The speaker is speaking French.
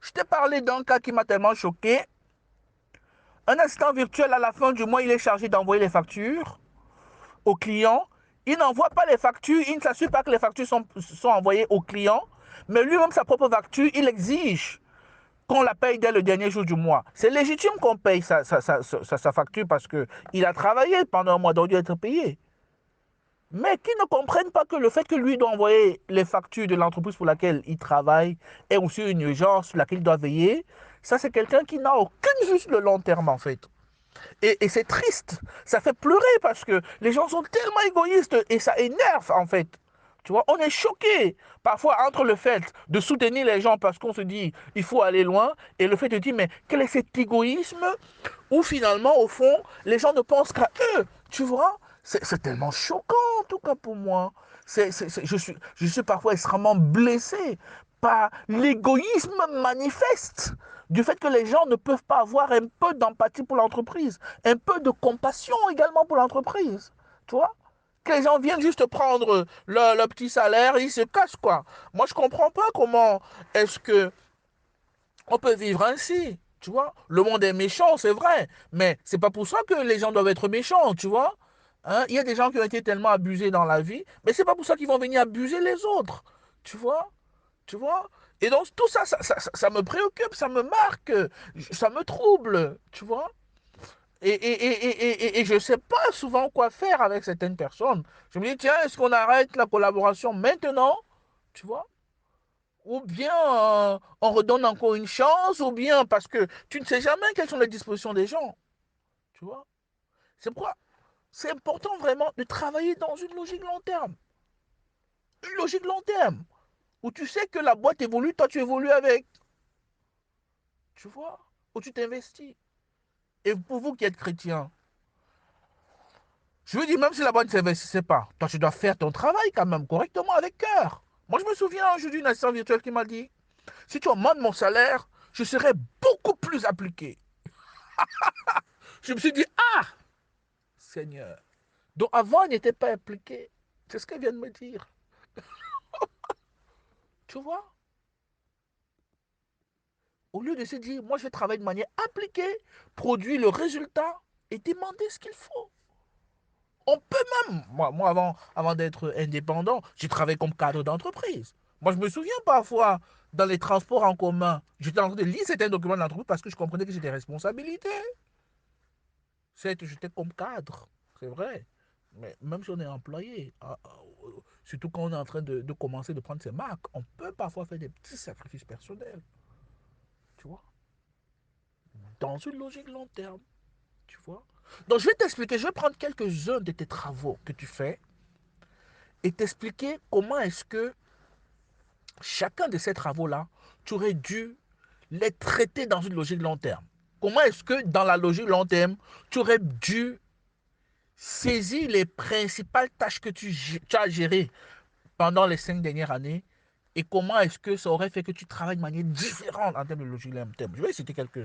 Je t'ai parlé d'un cas qui m'a tellement choqué. Un assistant virtuel, à la fin du mois, il est chargé d'envoyer les factures au client. Il n'envoie pas les factures, il ne s'assure pas que les factures sont envoyées au client, mais lui-même, sa propre facture, il exige qu'on la paye dès le dernier jour du mois. C'est légitime qu'on paye sa facture parce qu'il a travaillé pendant un mois, donc il doit être payé. Mais qui ne comprennent pas que le fait que lui doit envoyer les factures de l'entreprise pour laquelle il travaille est aussi une urgence sur laquelle il doit veiller, ça c'est quelqu'un qui n'a aucune vue sur le long terme en fait. Et c'est triste, ça fait pleurer parce que les gens sont tellement égoïstes et ça énerve en fait. Tu vois, on est choqué parfois entre le fait de soutenir les gens parce qu'on se dit il faut aller loin et le fait de dire mais quel est cet égoïsme où finalement au fond les gens ne pensent qu'à eux. Tu vois, c'est tellement choquant en tout cas pour moi. Je suis parfois extrêmement blessé par l'égoïsme manifeste du fait que les gens ne peuvent pas avoir un peu d'empathie pour l'entreprise, un peu de compassion également pour l'entreprise. Tu vois, que les gens viennent juste prendre leur petit salaire et ils se cassent quoi. Moi je comprends pas comment est-ce que on peut vivre ainsi. Tu vois, le monde est méchant, c'est vrai, mais c'est pas pour ça que les gens doivent être méchants, tu vois. Hein? Il y a des gens qui ont été tellement abusés dans la vie, mais c'est pas pour ça qu'ils vont venir abuser les autres, tu vois. Tu vois. Et donc tout ça, ça me préoccupe, ça me marque, ça me trouble, tu vois. Et je ne sais pas souvent quoi faire avec certaines personnes. Je me dis, tiens, est-ce qu'on arrête la collaboration maintenant, tu vois, ou bien on redonne encore une chance, ou bien parce que tu ne sais jamais quelles sont les dispositions des gens, tu vois. C'est pourquoi c'est important vraiment de travailler dans une logique long terme. Une logique long terme, où tu sais que la boîte évolue, toi tu évolues avec, tu vois, où tu t'investis. Et pour vous qui êtes chrétien, je veux dire, même si la boîte ne s'investissait pas, toi tu dois faire ton travail quand même correctement, avec cœur. Moi je me souviens un jour d'une assistante virtuelle qui m'a dit, si tu augmentes mon salaire, je serai beaucoup plus appliqué. Je me suis dit, ah, Seigneur. Donc avant, il n'était pas impliqué. C'est ce qu'elle vient de me dire. Tu vois? Au lieu de se dire, moi je travaille de manière appliquée, produire le résultat et demander ce qu'il faut. On peut même, moi avant d'être indépendant, j'ai travaillé comme cadre d'entreprise. Moi, je me souviens parfois, dans les transports en commun, j'étais en train de lire certains documents de l'entreprise parce que je comprenais que j'ai des responsabilités. Certes, j'étais comme cadre, c'est vrai. Mais même si on est employé, surtout quand on est en train de commencer de prendre ses marques, on peut parfois faire des petits sacrifices personnels, tu vois, dans une logique long terme, tu vois. Donc, je vais t'expliquer, je vais prendre quelques-uns de tes travaux que tu fais et t'expliquer comment est-ce que chacun de ces travaux-là, tu aurais dû les traiter dans une logique long terme. Comment est-ce que dans la logique long terme, tu aurais dû saisir les principales tâches que tu as gérées pendant les 5 dernières années et comment est-ce que ça aurait fait que tu travailles de manière différente en termes de logique long terme. Je vais citer quelques